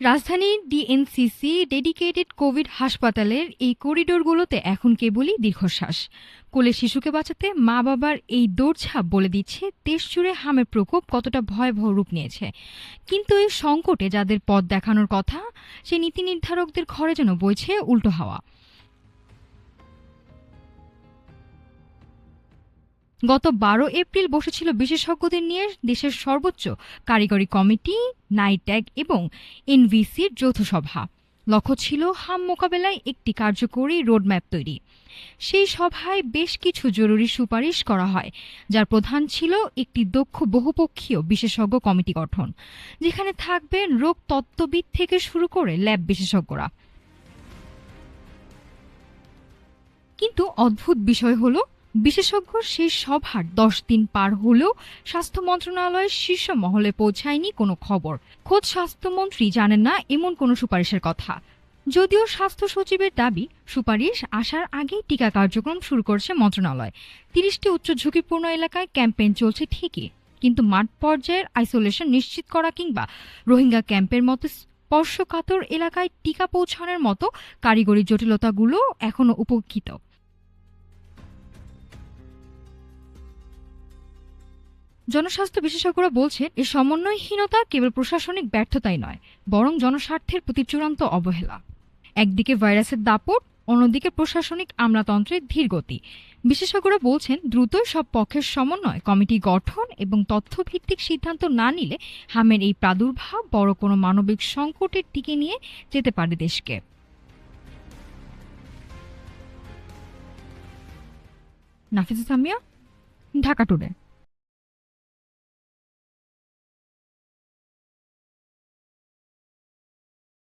রাজধানীর DNCC dedicated Covid হাসপাতালের এই করিডোরগুলোতে এখন কেবলই দীর্ঘশ্বাস। কোলে শিশুকে বাঁচাতে মা বাবার এই দৌড়ঝাঁপ বলে দিচ্ছে দেশ জুড়ে হামের প্রকোপ কতটা ভয়াবহ রূপ নিয়েছে। কিন্তু এই সংকটে যাদের পথ দেখানোর কথা, সেই নীতি নির্ধারকদের ঘরে যেন বইছে উল্টো হাওয়া। গত ১২ এপ্রিল বসেছিল বিশেষজ্ঞদের নিয়ে দেশের সর্বোচ্চ কারিগরি কমিটি, নাইট্যাগ এবং এনভিসির যৌথ সভা। লক্ষ্য ছিল হাম মোকাবেলায় একটি কার্যকরী রোডম্যাপ তৈরি। সেই সভায় বেশ কিছু জরুরি সুপারিশ করা হয়, যার প্রধান ছিল একটি দক্ষ বহুপক্ষীয় বিশেষজ্ঞ কমিটি গঠন, যেখানে থাকবেন রোগ তত্ত্ববিদ থেকে শুরু করে ল্যাব বিশেষজ্ঞরা। কিন্তু অদ্ভুত বিষয় হলো, বিশেষজ্ঞ সেই সভার ১০ দিন পার হলেও স্বাস্থ্য মন্ত্রণালয়ের শীর্ষ মহলে পৌঁছায়নি কোনো খবর। খোদ স্বাস্থ্যমন্ত্রী জানেন না এমন কোনো সুপারিশের কথা। যদিও স্বাস্থ্য সচিবের দাবি, সুপারিশ আসার আগেই টিকা কার্যক্রম শুরু করছে মন্ত্রণালয়। ৩০টি উচ্চ ঝুঁকিপূর্ণ এলাকায় ক্যাম্পেইন চলছে ঠিকই, কিন্তু মাঠ পর্যায়ের আইসোলেশন নিশ্চিত করা কিংবা রোহিঙ্গা ক্যাম্পের মতো স্পর্শকাতর এলাকায় টিকা পৌঁছানোর মতো কারিগরি জটিলতাগুলো এখনো উপেক্ষিত। জনস্বাস্থ্য বিশেষজ্ঞরা বলছেন, এই সমন্বয়হীনতা কেবল প্রশাসনিক ব্যর্থতাই নয়, বরং জনস্বার্থের প্রতি চূড়ান্ত অবহেলা। একদিকে ভাইরাসের দাপট, অন্যদিকে প্রশাসনিক আমলাতন্ত্রের ধীরগতি। বিশেষজ্ঞরা বলছেন, দ্রুতই সব পক্ষের সমন্বয় কমিটি গঠন এবং তথ্যভিত্তিক সিদ্ধান্ত না নিলে হামের এই প্রাদুর্ভাব বড় কোনো মানবিক সংকটের দিকে নিয়ে যেতে পারে দেশকে। নাফিসা সামিয়া, ঢাকা টুডে।